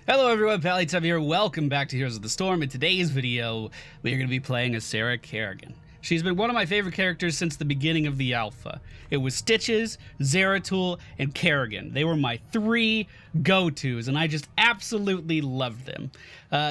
Hello everyone, MFPallytime here. Welcome back to Heroes of the Storm. In today's video, we are going to be playing as Sarah Kerrigan. She's been one of my favorite characters since the beginning of the alpha. It was Stitches, Zeratul, and Kerrigan. They were my three go-tos, and I just absolutely loved them.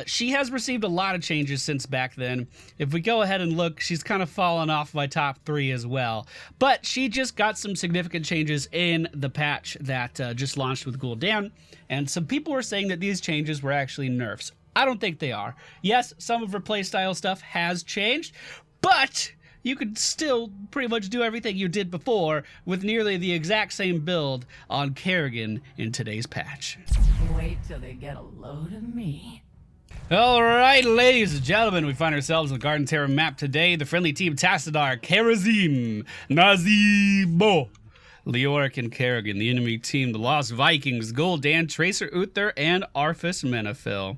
She has received a lot of changes since back then. If we go ahead and look, she's kind of fallen off my top three as well. But she just got some significant changes in the patch that just launched with Gul'dan, and some people were saying that these changes were actually nerfs. I don't think they are. Yes, some of her playstyle stuff has changed, but you could still pretty much do everything you did before with nearly the exact same build on Kerrigan in today's patch. Wait till they get a load of me. Alright, ladies and gentlemen, we find ourselves on the Garden Terror map today. The friendly team Tassadar, Karazim, Nazimo, Leoric, and Kerrigan. The enemy team, the Lost Vikings, Gul'dan, Tracer Uther, and Arthas Menethil.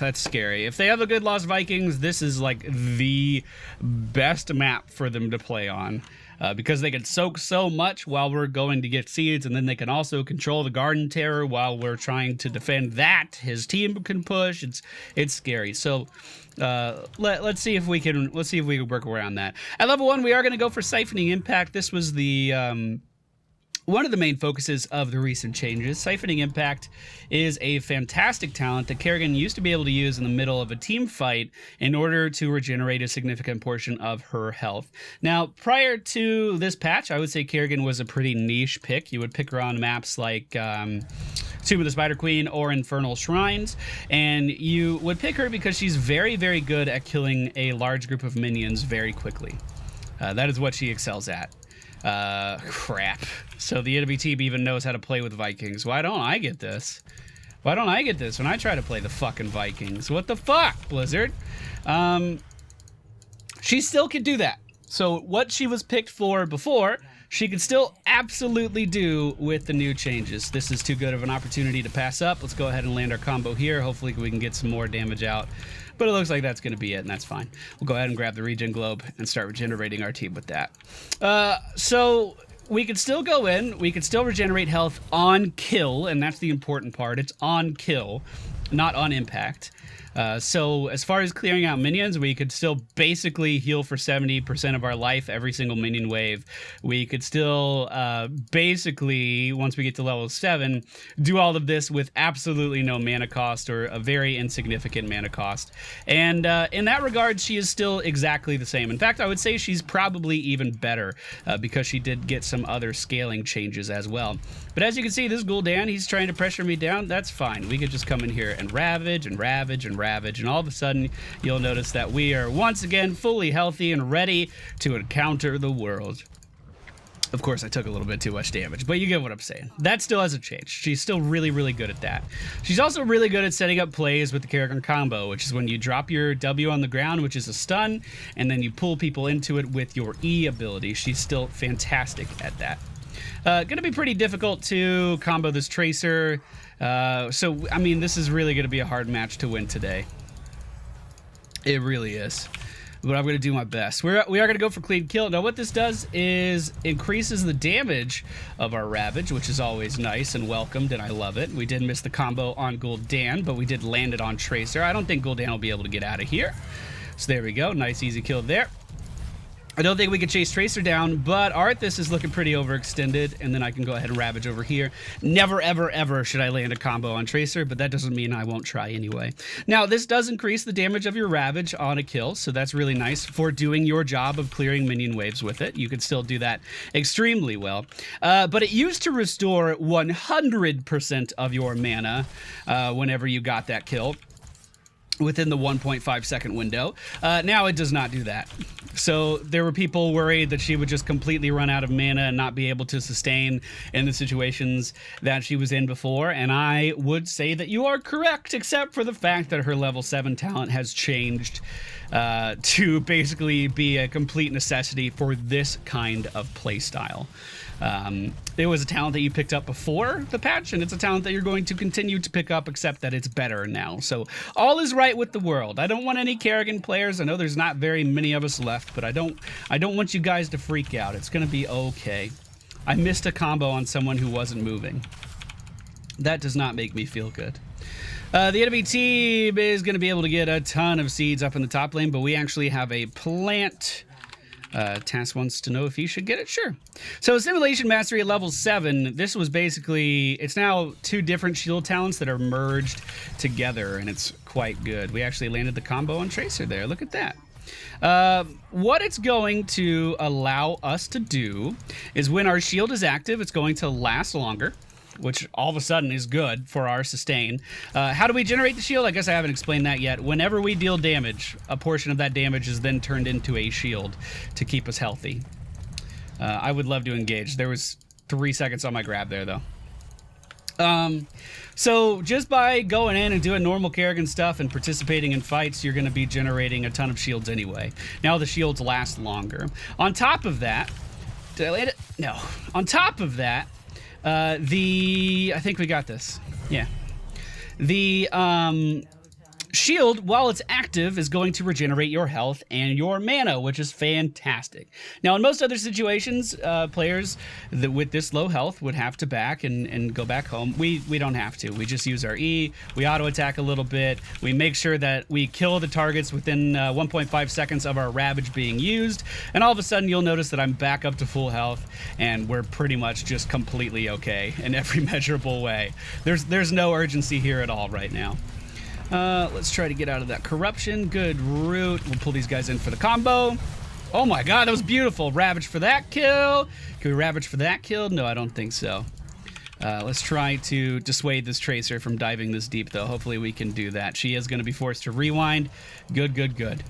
That's scary. If they have a good Lost Vikings, this is like the best map for them to play on. Because they can soak so much while we're going to get seeds, and then they can also control the Garden Terror while we're trying to defend that. His team can push. It's scary. So let's see if we can work around that. At level 1, we are going to go for Siphoning Impact. This was the one of the main focuses of the recent changes. Siphoning Impact is a fantastic talent that Kerrigan used to be able to use in the middle of a team fight in order to regenerate a significant portion of her health. Now, prior to this patch, I would say Kerrigan was a pretty niche pick. You would pick her on maps like Tomb of the Spider Queen or Infernal Shrines, and you would pick her because she's very, very good at killing a large group of minions very quickly. That is what she excels at. Crap. So the enemy team even knows how to play with Vikings. Why don't I get this? Why don't I get this when I try to play the fucking Vikings? What the fuck, Blizzard? She still could do that. So what she was picked for before, she could still absolutely do with the new changes. This is too good of an opportunity to pass up. Let's go ahead and land our combo here. Hopefully we can get some more damage out. But it looks like that's going to be it, and that's fine. We'll go ahead and grab the regen globe and start regenerating our team with that. So we could still go in. We could still regenerate health on kill, and that's the important part. It's on kill, not on impact. So as far as clearing out minions, we could still basically heal for 70% of our life every single minion wave. We could still basically, once we get to level 7, do all of this with absolutely no mana cost or a very insignificant mana cost. And in that regard, she is still exactly the same. In fact, I would say she's probably even better because she did get some other scaling changes as well. But as you can see, this Gul'dan, he's trying to pressure me down. That's fine. We could just come in here and ravage and ravage and ravage, and all of a sudden you'll notice that we are once again fully healthy and ready to encounter the world. Of course, I took a little bit too much damage, but you get what I'm saying. That still hasn't changed. She's still really, really good at that. She's also really good at setting up plays with the Kerrigan combo, which is when you drop your W on the ground, which is a stun, and then you pull people into it with your E ability. She's still fantastic at that. Gonna be pretty difficult to combo this Tracer. So, I mean, this is really gonna be a hard match to win today. It really is. But I'm gonna do my best. We are gonna go for clean kill. Now, what this does is increases the damage of our Ravage, which is always nice and welcomed, and I love it. We did miss the combo on Gul'dan, but we did land it on Tracer. I don't think Gul'dan will be able to get out of here. So there we go. Nice, easy kill there. I don't think we can chase Tracer down, but Arthas is looking pretty overextended, and then I can go ahead and ravage over here. Never, ever, ever should I land a combo on Tracer, but that doesn't mean I won't try anyway. Now, this does increase the damage of your ravage on a kill, so that's really nice for doing your job of clearing minion waves with it. You can still do that extremely well. But it used to restore 100% of your mana whenever you got that kill within the 1.5 second window. Now it does not do that. So there were people worried that she would just completely run out of mana and not be able to sustain in the situations that she was in before, and I would say that you are correct, except for the fact that her level 7 talent has changed to basically be a complete necessity for this kind of playstyle. It was a talent that you picked up before the patch, and it's a talent that you're going to continue to pick up, except that it's better now. So all is right with the world. I don't want any Kerrigan players. I know there's not very many of us left, but I don't want you guys to freak out. It's going to be okay. I missed a combo on someone who wasn't moving. That does not make me feel good. The enemy team is going to be able to get a ton of seeds up in the top lane, but we actually have a plant. Tass wants to know if he should get it. Sure. So Simulation Mastery at level 7, this was basically, it's now 2 different shield talents that are merged together, and it's quite good. We actually landed the combo on Tracer there. Look at that. What it's going to allow us to do is when our shield is active, it's going to last longer, which all of a sudden is good for our sustain. How do we generate the shield? I guess I haven't explained that yet. Whenever we deal damage, a portion of that damage is then turned into a shield to keep us healthy. I would love to engage. There was 3 seconds on my grab there, though. So just by going in and doing normal Kerrigan stuff and participating in fights, you're going to be generating a ton of shields anyway. Now the shields last longer. On top of that, did I land it? No. On top of that, I think we got this. Yeah. The shield, while it's active, is going to regenerate your health and your mana, which is fantastic. Now, in most other situations, players that with this low health would have to back and go back home. We don't have to. We just use our E. We auto attack a little bit. We make sure that we kill the targets within 1.5 seconds of our Ravage being used. And all of a sudden, you'll notice that I'm back up to full health, and we're pretty much just completely okay in every measurable way. There's no urgency here at all right now. Let's try to get out of that corruption. Good route. We'll pull these guys in for the combo. Oh my god, that was beautiful. Ravage for that kill. Can we Ravage for that kill? No, I don't think so. Let's try to dissuade this Tracer from diving this deep, though. Hopefully we can do that. She is going to be forced to rewind. Good, good, good.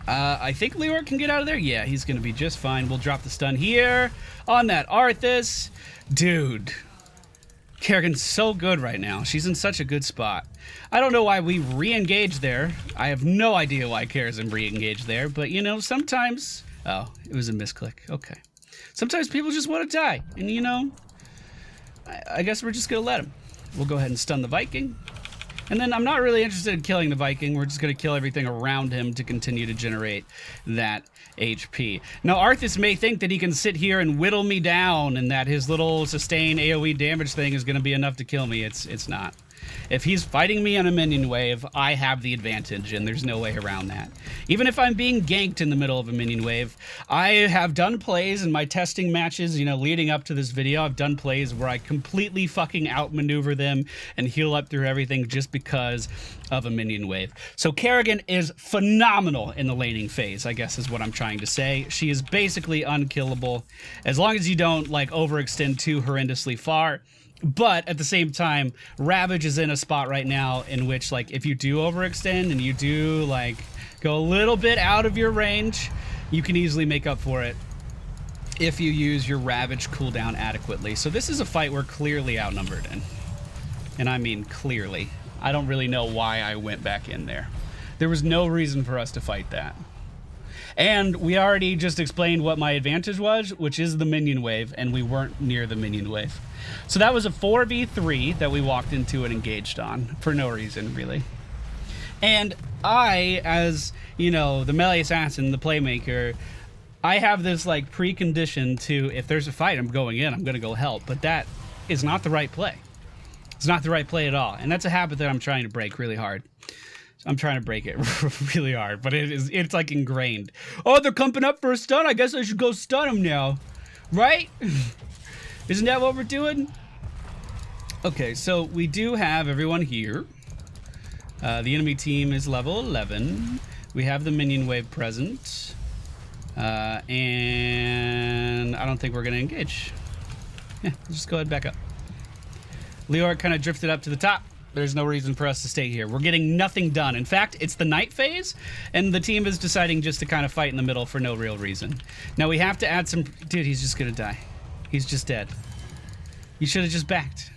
I think Leor can get out of there. Yeah, he's going to be just fine. We'll drop the stun here on that Arthas. Dude. Kerrigan's so good right now. She's in such a good spot. I don't know why we re-engaged there. I have no idea why Kerrigan re-engaged there, but you know, sometimes... Oh, it was a misclick. Okay. Sometimes people just want to die, and you know, I guess we're just gonna let him. We'll go ahead and stun the Viking. And then I'm not really interested in killing the Viking. We're just going to kill everything around him to continue to generate that HP. Now, Arthas may think that he can sit here and whittle me down and that his little sustain AoE damage thing is going to be enough to kill me. It's not. If he's fighting me on a minion wave, I have the advantage, and there's no way around that. Even if I'm being ganked in the middle of a minion wave, I have done plays in my testing matches, you know, leading up to this video. I've done plays where I completely fucking outmaneuver them and heal up through everything just because of a minion wave. So Kerrigan is phenomenal in the laning phase, I guess is what I'm trying to say. She is basically unkillable as long as you don't, like, overextend too horrendously far. But at the same time, Ravage is in a spot right now in which, like, if you do overextend and you do, like, go a little bit out of your range, you can easily make up for it if you use your Ravage cooldown adequately. So this is a fight we're clearly outnumbered in. And I mean clearly. I don't really know why I went back in there. There was no reason for us to fight that. And we already just explained what my advantage was, which is the minion wave, and we weren't near the minion wave. So that was a 4v3 that we walked into and engaged on for no reason, really. And I, as, you know, the melee assassin, the playmaker, I have this, like, precondition to, if there's a fight, I'm going in, I'm going to go help. But that is not the right play. It's not the right play at all. And that's a habit that I'm trying to break really hard. I'm trying to break it really hard, but it's like ingrained. Oh, they're coming up for a stun. I guess I should go stun them now. Right? Isn't that what we're doing? Okay, so we do have everyone here. The enemy team is level 11. We have the minion wave present. And I don't think we're going to engage. Yeah, let's just go ahead and back up. Leor kind of drifted up to the top. There's no reason for us to stay here. We're getting nothing done. In fact, it's the night phase, and the team is deciding just to kind of fight in the middle for no real reason. Now, we have to add some... Dude, he's just gonna die. He's just dead. You should have just backed.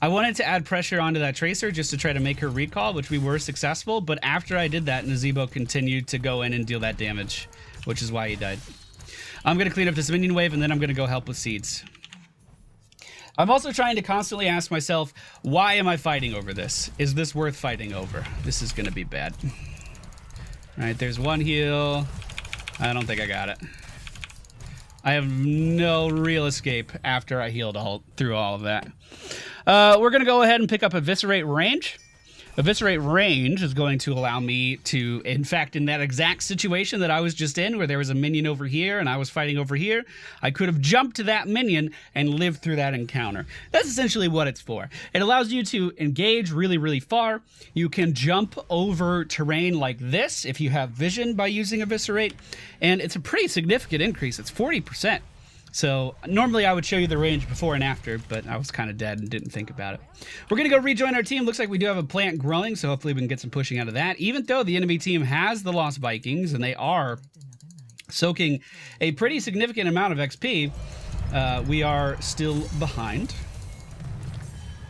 I wanted to add pressure onto that Tracer just to try to make her recall, which we were successful, but after I did that, Nazebo continued to go in and deal that damage, which is why he died. I'm gonna clean up this minion wave, and then I'm gonna go help with seeds. I'm also trying to constantly ask myself, why am I fighting over this? Is this worth fighting over? This is going to be bad. All right, there's one heal. I don't think I got it. I have no real escape after I healed through all of that. We're going to go ahead and pick up Eviscerate Range. Eviscerate Range is going to allow me to, in fact, in that exact situation that I was just in, where there was a minion over here and I was fighting over here, I could have jumped to that minion and lived through that encounter. That's essentially what it's for. It allows you to engage really, really far. You can jump over terrain like this if you have vision by using Eviscerate, and it's a pretty significant increase. It's 40%. So normally I would show you the range before and after, but I was kind of dead and didn't think about it. We're going to go rejoin our team. Looks like we do have a plant growing, so hopefully we can get some pushing out of that. Even though the enemy team has the Lost Vikings, and they are soaking a pretty significant amount of XP, we are still behind.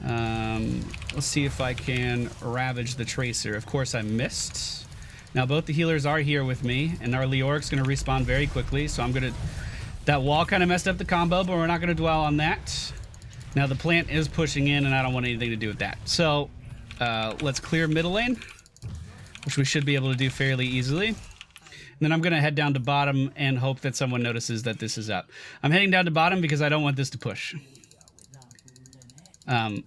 Let's see if I can ravage the Tracer. Of course I missed. Now both the healers are here with me, and our Leoric's going to respawn very quickly, so I'm going to... That wall kind of messed up the combo, but we're not going to dwell on that. Now the plant is pushing in, and I don't want anything to do with that. So let's clear middle lane, which we should be able to do fairly easily. And then I'm going to head down to bottom and hope that someone notices that this is up. I'm heading down to bottom because I don't want this to push. And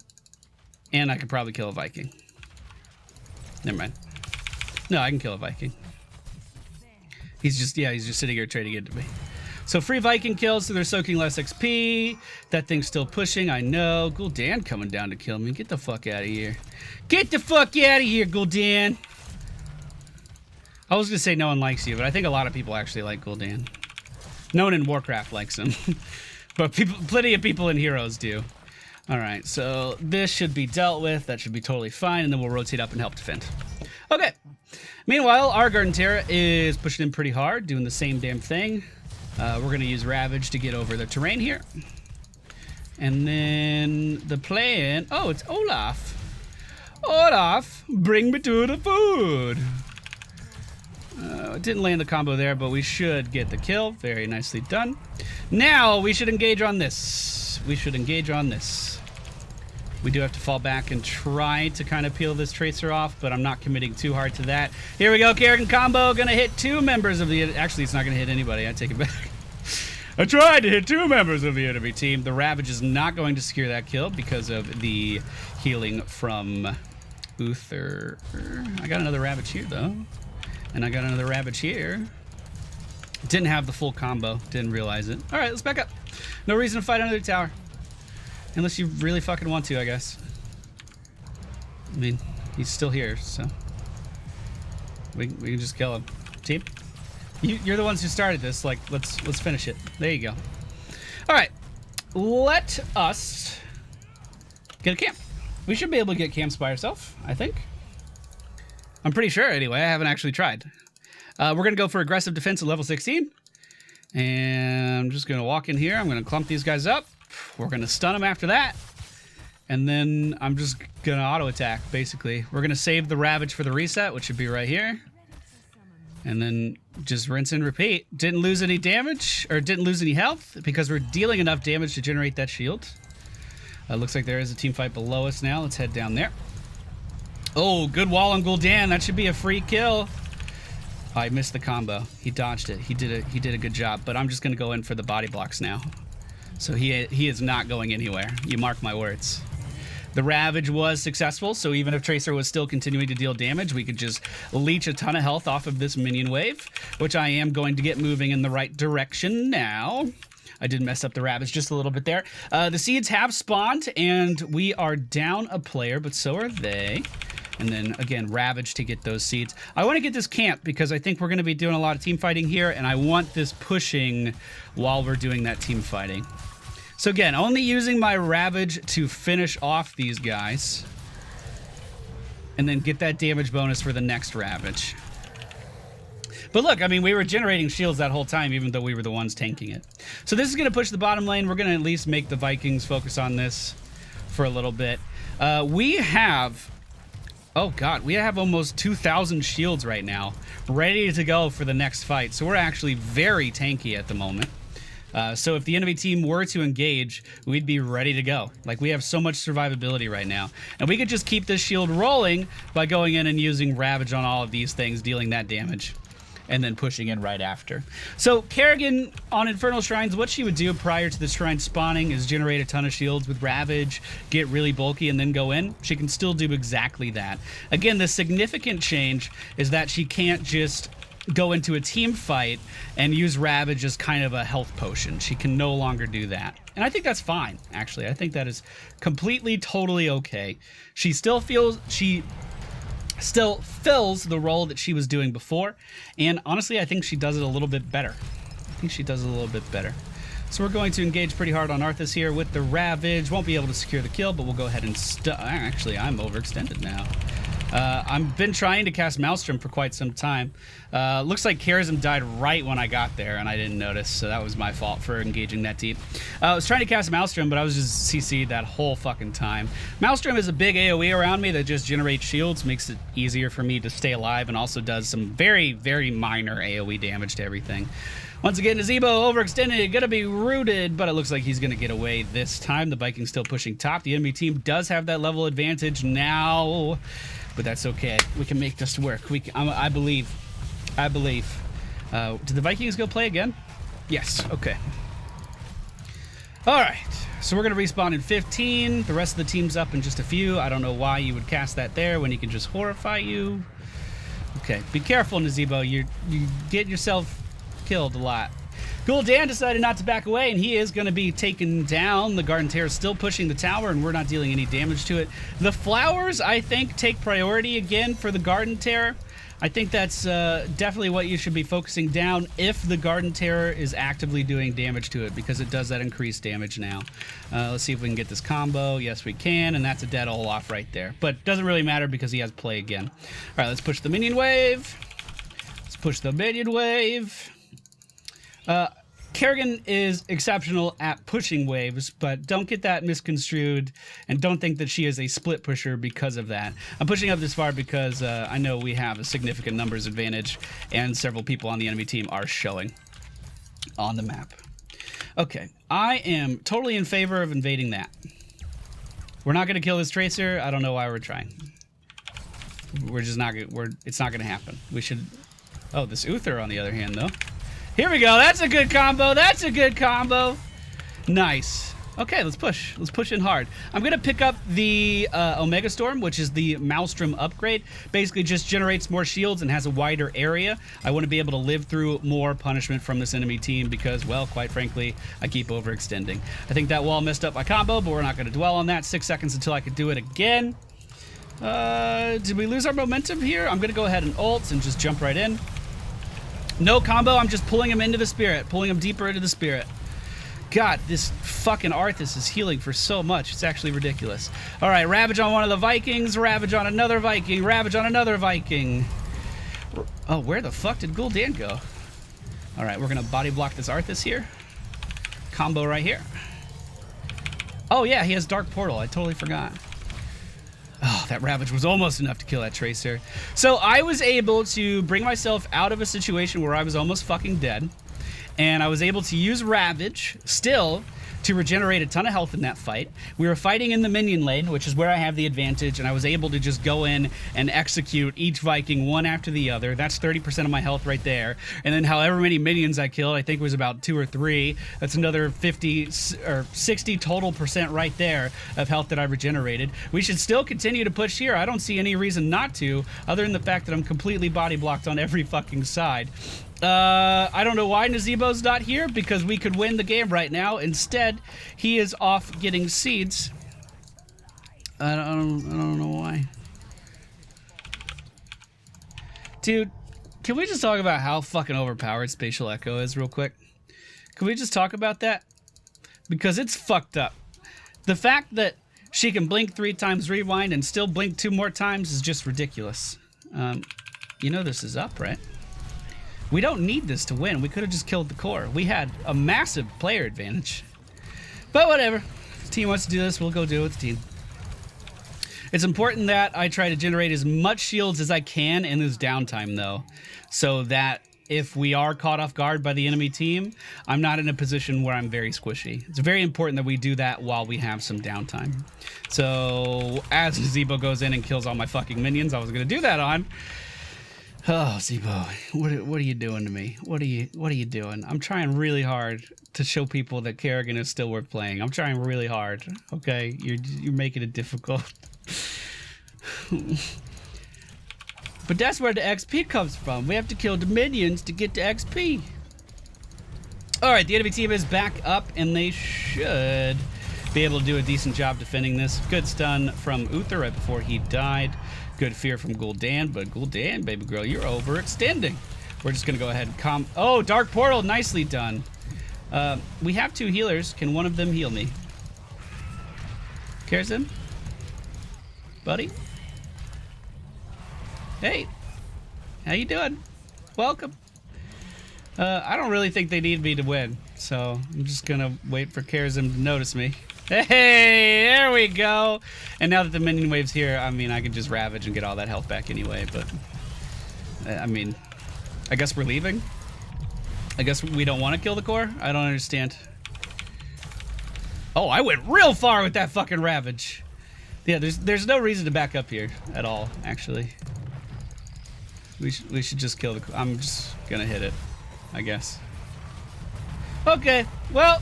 I could probably kill a Viking. Never mind. No, I can kill a Viking. He's just sitting here trading into me. So free Viking kills, so they're soaking less XP. That thing's still pushing, I know. Gul'dan coming down to kill me. Get the fuck out of here. Get the fuck out of here, Gul'dan. I was going to say no one likes you, but I think a lot of people actually like Gul'dan. No one in Warcraft likes him. But plenty of people in Heroes do. Alright, so this should be dealt with. That should be totally fine, and then we'll rotate up and help defend. Okay. Meanwhile, our Garden Terra is pushing in pretty hard, doing the same damn thing. We're going to use Ravage to get over the terrain here. And then the plan... Oh, it's Olaf. Olaf, bring me to the food. It didn't land the combo there, but we should get the kill. Very nicely done. Now, we should engage on this. We should engage on this. We do have to fall back and try to kind of peel this Tracer off, but I'm not committing too hard to that. Here we go, Kerrigan combo. Gonna hit 2 members of the... Actually, it's not gonna hit anybody. I take it back. I tried to hit 2 members of the enemy team. The Ravage is not going to secure that kill because of the healing from Uther. I got another Ravage here, though. And I got another Ravage here. Didn't have the full combo. Didn't realize it. All right, let's back up. No reason to fight under the tower. Unless you really fucking want to, I guess. I mean, he's still here, so we can just kill him. Team, you're the ones who started this. Like, let's finish it. There you go. All right, let us get a camp. We should be able to get camps by ourselves, I think. I'm pretty sure, anyway. I haven't actually tried. We're gonna go for aggressive defense at level 16, and I'm just gonna walk in here. I'm gonna clump these guys up. We're going to stun him after that. And then I'm just going to auto-attack, basically. We're going to save the Ravage for the reset, which should be right here. And then just rinse and repeat. Didn't lose any damage, or didn't lose any health, because we're dealing enough damage to generate that shield. Looks like there is a team fight below us now. Let's head down there. Oh, good wall on Gul'dan. That should be a free kill. Oh, I missed the combo. He dodged it. He did a good job, but I'm just going to go in for the body blocks now. So he is not going anywhere. You mark my words. The Ravage was successful, so even if Tracer was still continuing to deal damage, we could just leech a ton of health off of this minion wave, which I am going to get moving in the right direction now. I did mess up the Ravage just a little bit there. The seeds have spawned, and we are down a player, but so are they. And then, again, Ravage to get those seeds. I want to get this camp because I think we're going to be doing a lot of team fighting here, and I want this pushing while we're doing that team fighting. So again, only using my Ravage to finish off these guys. And then get that damage bonus for the next Ravage. But look, I mean, we were generating shields that whole time, even though we were the ones tanking it. So this is going to push the bottom lane. We're going to at least make the Vikings focus on this for a little bit. We have... Oh god, we have almost 2,000 shields right now, ready to go for the next fight. So we're actually very tanky at the moment. So if the enemy team were to engage, we'd be ready to go. Like, we have so much survivability right now. And we could just keep this shield rolling by going in and using Ravage on all of these things, dealing that damage. and then pushing in right after. So Kerrigan on Infernal Shrines, what she would do prior to the shrine spawning is generate a ton of shields with Ravage, get really bulky, and then go in. She can still do exactly that. Again, the significant change is that she can't just go into a team fight and use Ravage as kind of a health potion. She can no longer do that. And I think that's fine, actually. I think that is completely, totally okay. She still fills the role that she was doing before. And honestly, I think she does it a little bit better. So we're going to engage pretty hard on Arthas here with the Ravage. Won't be able to secure the kill, but we'll go ahead and actually, I'm overextended now. I've been trying to cast Maelstrom for quite some time. Looks like Kerrigan died right when I got there, and I didn't notice, so that was my fault for engaging that deep. I was trying to cast Maelstrom, but I was just CC'd that whole fucking time. Maelstrom is a big AoE around me that just generates shields, makes it easier for me to stay alive, and also does some very, very minor AoE damage to everything. Once again, Nazebo overextended, gonna be rooted, but it looks like he's gonna get away this time. The Vikings still pushing top. The enemy team does have that level advantage now, but that's okay. We can make this work. I believe. Did the Vikings go play again? Yes, okay. All right, so we're gonna respawn in 15. The rest of the team's up in just a few. I don't know why you would cast that there when he can just horrify you. Okay, be careful, Nazebo. You get yourself killed a lot. Gul'dan decided not to back away, and he is going to be taken down. The Garden Terror is still pushing the tower, and we're not dealing any damage to it. The flowers, I think, take priority again for the Garden Terror. I think that's definitely what you should be focusing down if the Garden Terror is actively doing damage to it, because it does that increased damage now. Let's see if we can get this combo. Yes, we can, and that's a dead Olaf right there. But doesn't really matter because he has play again. All right, let's push the minion wave. Kerrigan is exceptional at pushing waves, but don't get that misconstrued, and don't think that she is a split pusher because of that. I'm pushing up this far because I know we have a significant numbers advantage, and several people on the enemy team are showing on the map. Okay, I am totally in favor of invading that. We're not going to kill this Tracer. I don't know why we're trying. We're just not going. It's not going to happen. We should. Oh, this Uther on the other hand, though. Here we go. That's a good combo. Nice. Okay, let's push. Let's push in hard. I'm going to pick up the Omega Storm, which is the Maelstrom upgrade. Basically just generates more shields and has a wider area. I want to be able to live through more punishment from this enemy team because, well, quite frankly, I keep overextending. I think that wall messed up my combo, but we're not going to dwell on that. 6 seconds until I could do it again. Did we lose our momentum here? I'm going to go ahead and ult and just jump right in. No combo, I'm just pulling him into the spirit, pulling him deeper into the spirit. God, this fucking Arthas is healing for so much. It's actually ridiculous. All right, Ravage on one of the Vikings, Ravage on another Viking, Ravage on another Viking. Oh, where the fuck did Gul'dan go? All right, we're gonna body block this Arthas here. Combo right here. Oh yeah, he has Dark Portal, I totally forgot. Oh, that Ravage was almost enough to kill that Tracer. So I was able to bring myself out of a situation where I was almost fucking dead. And I was able to use Ravage still to regenerate a ton of health in that fight. We were fighting in the minion lane, which is where I have the advantage, and I was able to just go in and execute each Viking one after the other. That's 30% of my health right there. And then however many minions I killed, I think it was about 2 or 3. That's another 50 or 60 total percent right there of health that I regenerated. We should still continue to push here. I don't see any reason not to, other than the fact that I'm completely body blocked on every fucking side. I don't know why Nazebo's not here, because we could win the game right now. Instead, he is off getting seeds. I don't know why. Dude, can we just talk about how fucking overpowered Spatial Echo is real quick? Can we just talk about that? Because it's fucked up. The fact that she can blink 3 times, rewind, and still blink 2 more times is just ridiculous. You know this is up, right? We don't need this to win. We could have just killed the core. We had a massive player advantage. But whatever. If the team wants to do this, we'll go do it with the team. It's important that I try to generate as much shields as I can in this downtime, though, so that if we are caught off guard by the enemy team, I'm not in a position where I'm very squishy. It's very important that we do that while we have some downtime. So as Nazebo goes in and kills all my fucking minions I was going to do that on, Oh, Zebo, what are you doing to me? What are you doing? I'm trying really hard to show people that Kerrigan is still worth playing. I'm trying really hard. Okay, you're making it difficult. But that's where the XP comes from. We have to kill the minions to get the XP. All right, the enemy team is back up, and they should be able to do a decent job defending this. Good stun from Uther right before he died. Good fear from Gul'dan, but Gul'dan, baby girl, you're overextending. We're just gonna go ahead and oh, Dark Portal, nicely done. We have 2 healers. Can one of them heal me? Kerrigan? Buddy? Hey, how you doing? Welcome. I don't really think they need me to win, so I'm just gonna wait for Kerrigan to notice me. Hey, there we go. And now that the minion wave's here, I mean, I can just ravage and get all that health back anyway, but I mean, I guess we're leaving. I guess we don't want to kill the core. I don't understand. Oh, I went real far with that fucking ravage. Yeah, there's no reason to back up here at all, actually. We should just kill the... I'm just gonna hit it, I guess. Okay, well,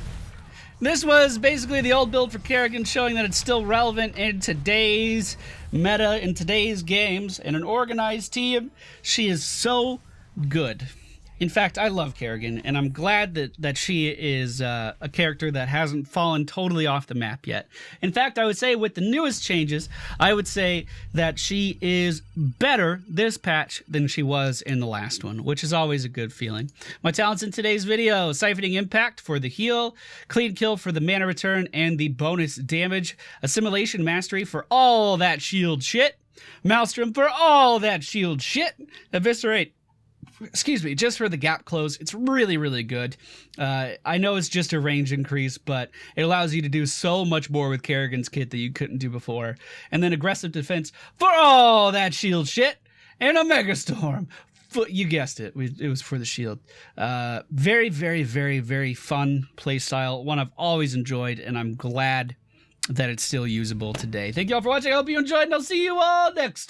this was basically the old build for Kerrigan, showing that it's still relevant in today's meta, in today's games, and an organized team. She is so good. In fact, I love Kerrigan, and I'm glad that she is a character that hasn't fallen totally off the map yet. In fact, I would say with the newest changes, I would say that she is better this patch than she was in the last one, which is always a good feeling. My talents in today's video: Siphoning Impact for the heal, Clean Kill for the mana return and the bonus damage, Assimilation Mastery for all that shield shit, Maelstrom for all that shield shit, Eviscerate, excuse me, just for the gap close. It's really, really good. I know it's just a range increase, but it allows you to do so much more with Kerrigan's kit that you couldn't do before. And then aggressive defense for all that shield shit, and a Megastorm. You guessed it. It was for the shield. Very, very, very, very fun playstyle. One I've always enjoyed, and I'm glad that it's still usable today. Thank you all for watching. I hope you enjoyed, and I'll see you all next time.